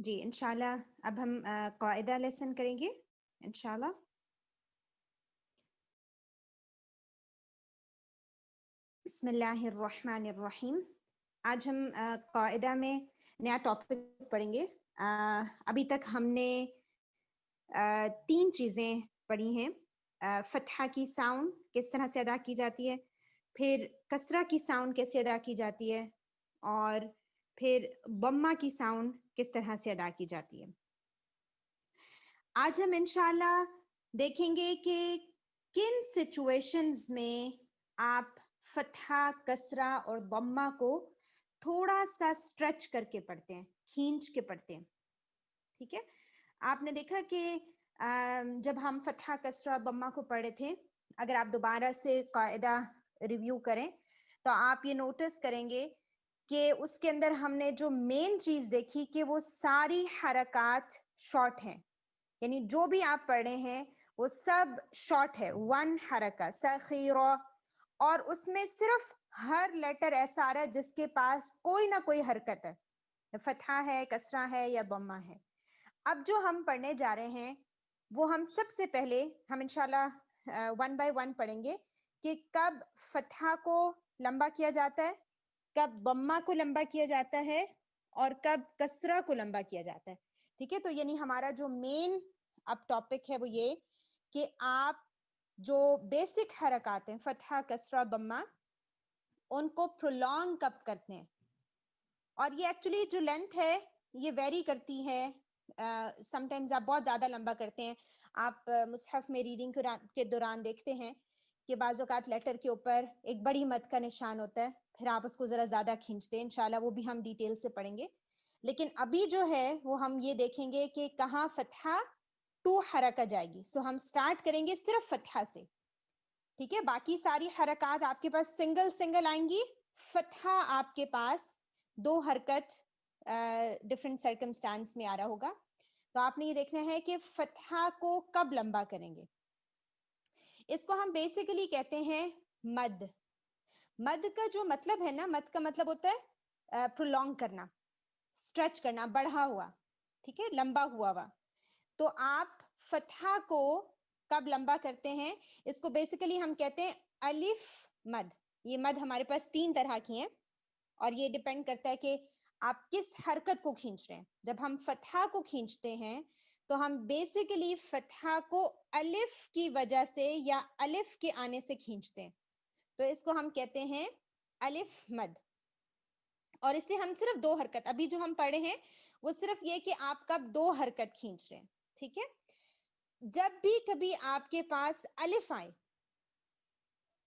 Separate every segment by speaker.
Speaker 1: جی انشاءاللہ اب ہم قاعدہ لیسن کریں گے انشاءاللہ. بسم اللہ الرحمن الرحیم. آج ہم قاعدہ میں نیا ٹاپک پڑھیں گے. ابھی تک ہم نے 3 چیزیں پڑھی ہیں. فتحہ کی ساؤنڈ کس طرح سے ادا کی جاتی ہے، پھر کسرہ کی ساؤنڈ کیسے ادا کی جاتی ہے، اور پھر ضمہ کی ساؤنڈ کس طرح سے ادا کی جاتی ہے. آج ہم انشاءاللہ دیکھیں گے کہ کن سچویشنز میں آپ فتحہ، کسرہ اور ضمہ کو تھوڑا سا سٹریچ کر کے پڑھتے ہیں، کھینچ کے پڑھتے ہیں. ٹھیک ہے، آپ نے دیکھا کہ جب ہم فتحہ، کسرہ، ضمہ کو پڑھے تھے، اگر آپ دوبارہ سے قاعدہ ریویو کریں تو آپ یہ نوٹس کریں گے کہ اس کے اندر ہم نے جو مین چیز دیکھی کہ وہ ساری حرکات شارٹ ہیں، یعنی جو بھی آپ پڑھ رہے ہیں وہ سب شارٹ ہے، 1 حرکہ سخیرہ، اور اس میں صرف ہر لیٹر ایسا آ رہا ہے جس کے پاس کوئی نہ کوئی حرکت ہے، فتحہ ہے، کسرہ ہے یا ضمہ ہے. اب جو ہم پڑھنے جا رہے ہیں وہ ہم سب سے پہلے ہم انشاءاللہ 1 بائی 1 پڑھیں گے کہ کب فتحہ کو لمبا کیا جاتا ہے، کب ضمہ کو لمبا کیا جاتا ہے، اور کب کسرہ کو لمبا کیا جاتا ہے. ٹھیک ہے، تو یعنی ہمارا جو مین اب ٹاپک ہے وہ یہ کہ آپ جو بیسک حرکات ہیں فتحہ، کسرہ، ضمہ، ان کو پرولونگ کب کرتے ہیں. اور یہ ایکچولی جو لینتھ ہے یہ ویری کرتی ہے. سم ٹائمز آپ بہت زیادہ لمبا کرتے ہیں. آپ مصحف میں ریڈنگ کے دوران دیکھتے ہیں کہ بعض اوقات لیٹر کے اوپر ایک بڑی مد کا نشان ہوتا ہے، پھر آپ اس کو ذرا زیادہ کھینچتے ہیں. انشاءاللہ وہ بھی ہم ڈیٹیل سے پڑھیں گے. لیکن ابھی جو ہے وہ ہم یہ دیکھیں گے کہ کہاں فتحہ 2 حرکہ جائے گی. سو ہم سٹارٹ کریں گے صرف فتحہ سے. ٹھیک ہے، باقی ساری حرکات آپ کے پاس سنگل آئیں گی. فتحہ آپ کے پاس 2 حرکت ڈفرینٹ سرکمسٹانس میں آ رہا ہوگا. تو آپ نے یہ دیکھنا ہے کہ فتحہ کو کب لمبا کریں گے. اس کو ہم بیسیکلی کہتے ہیں مد. مد کا جو مطلب ہے نا، مد کا مطلب ہوتا ہے پرولونگ کرنا، سٹریچ کرنا، بڑھا ہوا. ٹھیک ہے، لمبا ہوا ہوا. تو آپ فتحہ کو کب لمبا کرتے ہیں، اس کو بیسیکلی ہم کہتے ہیں الف مد. یہ مد ہمارے پاس 3 طرح کی ہیں اور یہ ڈیپینڈ کرتا ہے کہ آپ کس حرکت کو کھینچ رہے ہیں. جب ہم فتحہ کو کھینچتے ہیں تو ہم بیسیکلی فتحہ کو الف کی وجہ سے یا الف کے آنے سے کھینچتے ہیں. تو اس کو ہم کہتے ہیں الف مد. اور اس سے ہم صرف 2 حرکت، ابھی جو ہم پڑھے ہیں وہ صرف یہ کہ آپ کب 2 حرکت کھینچ رہے ہیں. ٹھیک ہے، جب بھی کبھی آپ کے پاس الف آئے،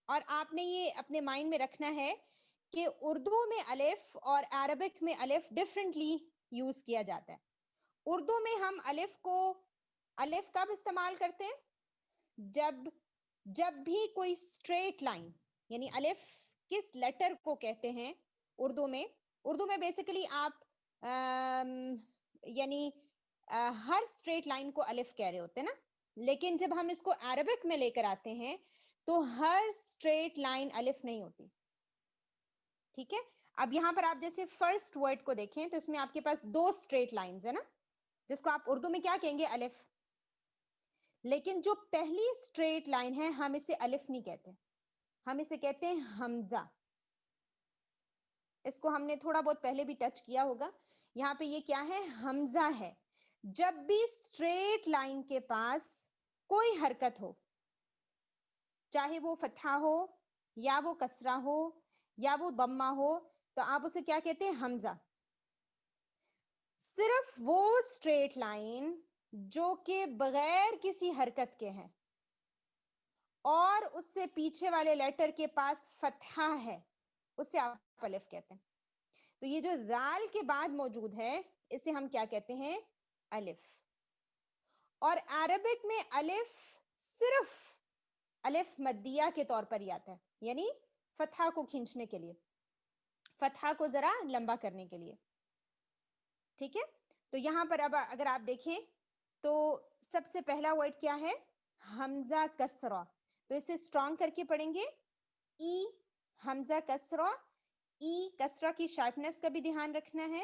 Speaker 1: اور آپ نے یہ اپنے مائنڈ میں رکھنا ہے کہ اردو میں الف اور عربک میں الف ڈفرینٹلی یوز کیا جاتا ہے. اردو میں ہم الف کب استعمال کرتے ہیں، جب بھی کوئی اسٹریٹ لائن، یعنی الف کس لیٹر کو کہتے ہیں اردو میں بیسیکلی آپ یعنی ہر اسٹریٹ لائن کو الف کہہ رہے ہوتے ہیں نا. لیکن جب ہم اس کو عربک میں لے کر آتے ہیں تو ہر اسٹریٹ لائن الف نہیں ہوتی. ٹھیک ہے، اب یہاں پر آپ جیسے فرسٹ ورڈ کو دیکھیں تو اس میں آپ کے پاس 2 اسٹریٹ لائنز ہیں نا، جس کو آپ اردو میں کیا کہیں گے، الف. لیکن جو پہلی اسٹریٹ لائن ہے ہم اسے الف نہیں کہتے، ہم اسے کہتے ہیں حمزہ. اس کو ہم نے تھوڑا بہت پہلے بھی ٹچ کیا ہوگا. یہاں پہ یہ کیا ہے، حمزہ ہے. جب بھی اسٹریٹ لائن کے پاس کوئی حرکت ہو، چاہے وہ فتحہ ہو یا وہ کسرہ ہو یا وہ ضمہ ہو، تو آپ اسے کیا کہتے ہیں، حمزہ. صرف وہ اسٹریٹ لائن جو کہ بغیر کسی حرکت کے ہے اور اس سے پیچھے والے لیٹر کے پاس فتحہ ہے، اسے آپ الف کہتے ہیں. تو یہ جو ذال کے بعد موجود ہے اسے ہم کیا کہتے ہیں، الف. اور عربک میں الف صرف الف مدیہ کے طور پر ہی آتا ہے، یعنی فتحہ کو کھینچنے کے لیے، فتحہ کو ذرا لمبا کرنے کے لیے. ٹھیک ہے، تو یہاں پر اب اگر آپ دیکھیں تو سب سے پہلا ورڈ کیا ہے، حمزہ کسرہ. تو اسے اسٹرانگ کر کے پڑھیں گے، ای حمزہ کسرہ. ای کسرہ کی شارپنیس کا بھی دھیان رکھنا ہے،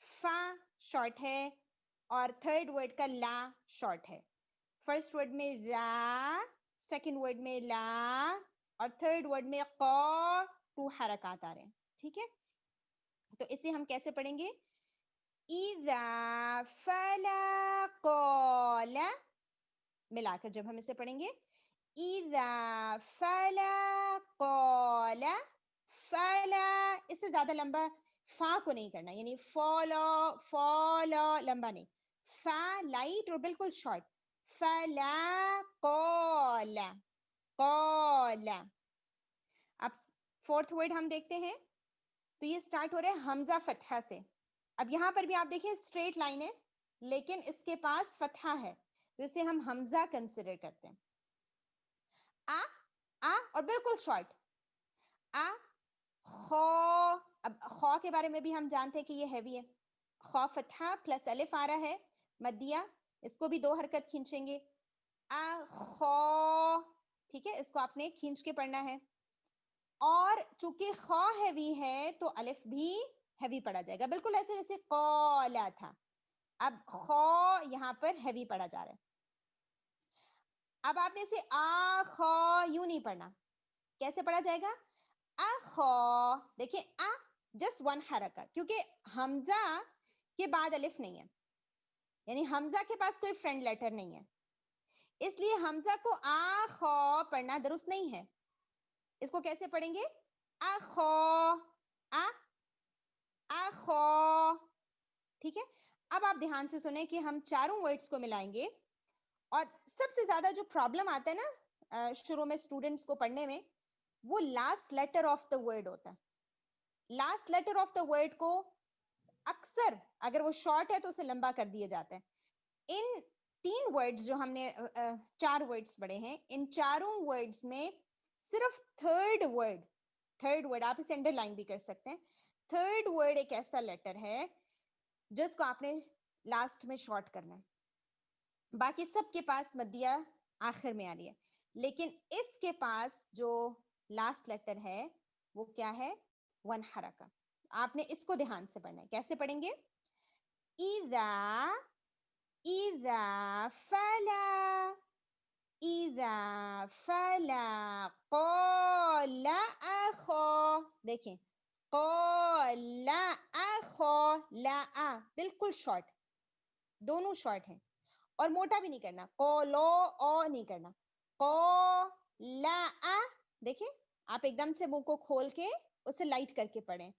Speaker 1: فا شارٹ ہے اور تھرڈ ورڈ کا لا شارٹ ہے. فرسٹ ورڈ میں لا، سیکنڈ ورڈ میں لا اور تھرڈ ورڈ میں قو، 2 حرکات آ رہے ہیں. ٹھیک ہے، تو اسے ہم کیسے پڑھیں گے؟ اذا فلا قال، ملا کر جب ہم اسے پڑھیں گے اذا فلا قال، فلا اس سے زیادہ لمبا فا کو نہیں کرنا، یعنی فالو لمبا نہیں، فا لائٹ اور بالکل شارٹ. فلا قال، قال. اب فورتھ ورڈ ہم دیکھتے ہیں، تو یہ سٹارٹ ہو رہا ہے حمزہ فتحہ سے. اب یہاں پر بھی آپ دیکھیں اسٹریٹ لائن ہے لیکن اس کے پاس فتحہ ہے، جسے ہم حمزہ کنسیڈر کرتے ہیں. آ اور بالکل شارٹ آ خو. اب خو کے بارے میں بھی ہم جانتے ہیں کہ یہ ہیوی ہے. خو فتحہ پلس الف آ رہا ہے مدیہ، اس کو بھی 2 حرکت کھینچیں گے. آ خو، ٹھیک ہے، اس کو آپ نے کھینچ کے پڑھنا ہے. اور چونکہ خو ہیوی ہے تو الف بھی ہیوی پڑھا جائے گا، بالکل ایسے جیسے قولا تھا. اب خو یہاں پر ہیوی پڑھا جا رہا ہے. اب آپ نے اسے آ خو یوں نہیں پڑھنا، کیسے پڑھا جائے گا؟ اخو. دیکھیں آ جسٹ 1 حرکہ، کیونکہ حمزہ کے بعد الف نہیں ہے، یعنی حمزہ کے پاس کوئی فرینڈ لیٹر نہیں ہے، اس لیے حمزہ کو آ خو پڑھنا درست نہیں ہے. اس کو کیسے پڑھیں گے؟ اخو، اخو. ٹھیک ہے، اب آپ دھیان سے سنیں کہ ہم چاروں ورڈز کو ملائیں گے، اور سب سے زیادہ جو پرابلم آتا ہے نا شروع میں اسٹوڈنٹس کو پڑھنے میں، وہ last letter of the word ہوتا ہے. Last letter of the word کو اکثر اگر وہ شارٹ ہے تو اسے لمبا کر دیا جاتا ہے. ان 3 ورڈز جو ہم نے 4 ورڈز پڑھے ہیں، ان چاروں ورڈز میں صرف تھرڈ ورڈ آپ اسے انڈر لائن بھی کر سکتے ہیں، تھرڈ ورڈ ایک ایسا لیٹر ہے جس کو آپ نے لاسٹ میں شارٹ کرنا ہے. باقی سب کے پاس مدیہ آخر میں آ رہی ہے، لیکن اس کے پاس جو لاسٹ لیٹر ہے وہ کیا ہے؟ 1 حرکہ. آپ نے اس کو دھیان سے پڑھنا ہے. کیسے پڑھیں گے؟ اذا، اذا فلا، اذا فلا قال اخو. دیکھیں قال اخو، لا بالکل شارٹ، دونوں شارٹ ہیں، اور موٹا بھی نہیں کرنا، قولو او نہیں کرنا، قولا. دیکھیں آپ ایک دم سے منہ کو کھول کے اسے لائٹ کر کے پڑھیں.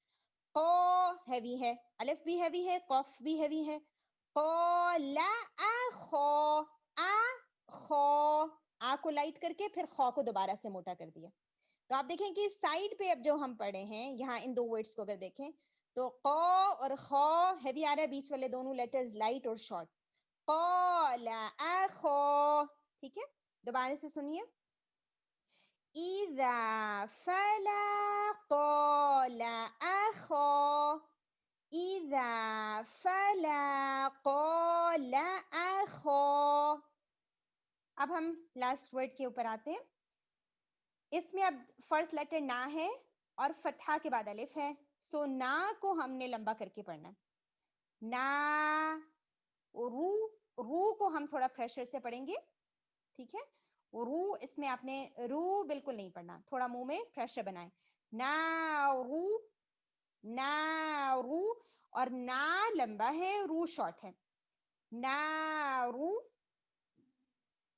Speaker 1: قو ہیوی ہے، الف بھی ہیوی ہے، قف بھی ہیوی ہے. قولا اخو، خو، آ کو لائٹ کر کے پھر خو کو دوبارہ سے موٹا کر دیا. تو آپ دیکھیں کہ سائڈ پہ اب جو ہم پڑھے ہیں یہاں ان 2 ورڈز کو اگر دیکھیں تو قو اور خو ہیوی آ رہا ہے، بیچ والے دونوں لیٹرز لائٹ اور شارٹ. قال اخو. ٹھیک ہے، دوبارہ سے سنیے. اذا فلا قال اخو، اذا فلا قال اخو. اب ہم لاسٹ ورڈ کے اوپر آتے ہیں. اس میں اب فرسٹ لیٹر نا ہے اور فتحہ کے بعد الف ہے، سو نا کو ہم نے لمبا کر کے پڑھنا. نا، رو کو ہم تھوڑا پریشر سے پڑھیں گے. ٹھیک ہے، رو اس میں آپ نے رو بالکل نہیں پڑھنا، تھوڑا منہ میں پریشر بنائیں. نارو، نارو، اور نا لمبا ہے، رو شارٹ ہے. نارو.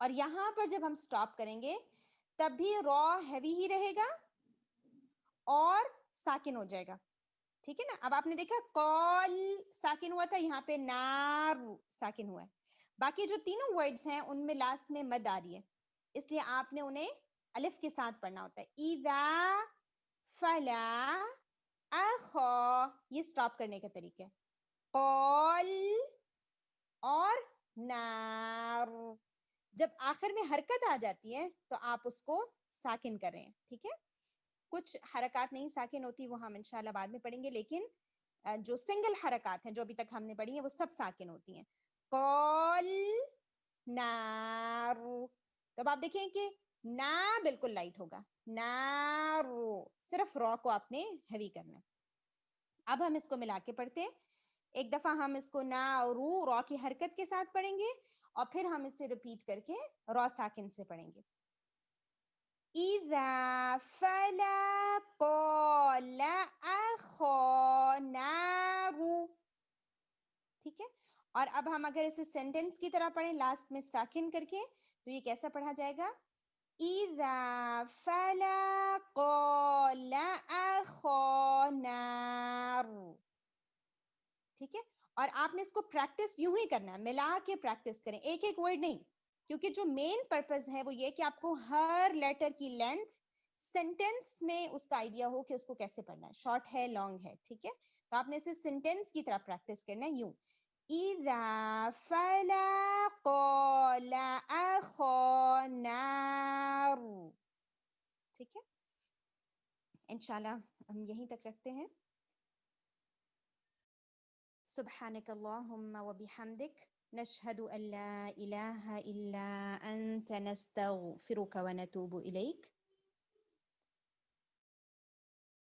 Speaker 1: اور یہاں پر جب ہم سٹاپ کریں گے تب بھی را ہیوی ہی رہے گا اور ساکن ہو جائے گا. ٹھیک ہے نا. اب آپ نے دیکھا کال ساکن ہوا تھا، یہاں پہ نار ساکن ہوا ہے. باقی جو تینوں ورڈز ہیں ان میں لاسٹ میں مد آ رہی ہے، اس لیے آپ نے انہیں الف کے ساتھ پڑھنا ہوتا ہے. اذا فلا اخو، یہ سٹاپ کرنے کا طریقہ ہے. قال اور نار. جب آخر میں حرکت آ جاتی ہے تو آپ اس کو ساکن کر رہے ہیں. ٹھیک ہے، کچھ حرکات نہیں ساکن ہوتی، وہ ہم انشاءاللہ بعد میں پڑھیں گے، لیکن جو سنگل حرکات ہیں جو ابھی تک ہم نے پڑھی ہیں وہ سب ساکن ہوتی ہیں. قال نار. تو اب آپ دیکھیں کہ نا بالکل لائٹ ہوگا، نارو، صرف را کو آپ نے ہیوی کرنا ہے. اب ہم اس کو ملا کے پڑھتے ہیں. ایک دفعہ ہم اس کو نا اور رو کی حرکت کے ساتھ پڑھیں گے اور پھر ہم اسے ریپیٹ کر کے را ساکن سے پڑھیں گے. اذا فلا قال اخا نار. ٹھیک ہے. اور اب ہم اگر اسے سینٹینس کی طرح پڑھیں لاسٹ میں ساکن کر کے تو یہ کیسا پڑھا جائے گا؟ اذا فلا قال اخا نار. ٹھیک ہے. اور آپ نے اس کو پریکٹس یوں ہی کرنا ہے, ملا کے پریکٹس کریں, ایک ایک ورڈ نہیں, کیونکہ جو مین پرپز ہے وہ یہ کہ آپ کو ہر لیٹر کی لینتھ سینٹینس میں اس کا آئیڈیا ہو کہ اس کو کیسے پڑھنا ہے, شارٹ ہے لانگ ہے. ٹھیک ہے. تو آپ نے اسے سینٹینس کی طرح پریکٹس کرنا ہے یوں, اذا فلا قال اخا نار. ٹھیک ہے. انشاءاللہ ہم یہیں تک رکھتے ہیں. سبحانك اللهم وبحمدك نشهد أن لا إله إلا أنت نستغفرك ونتوب إليك.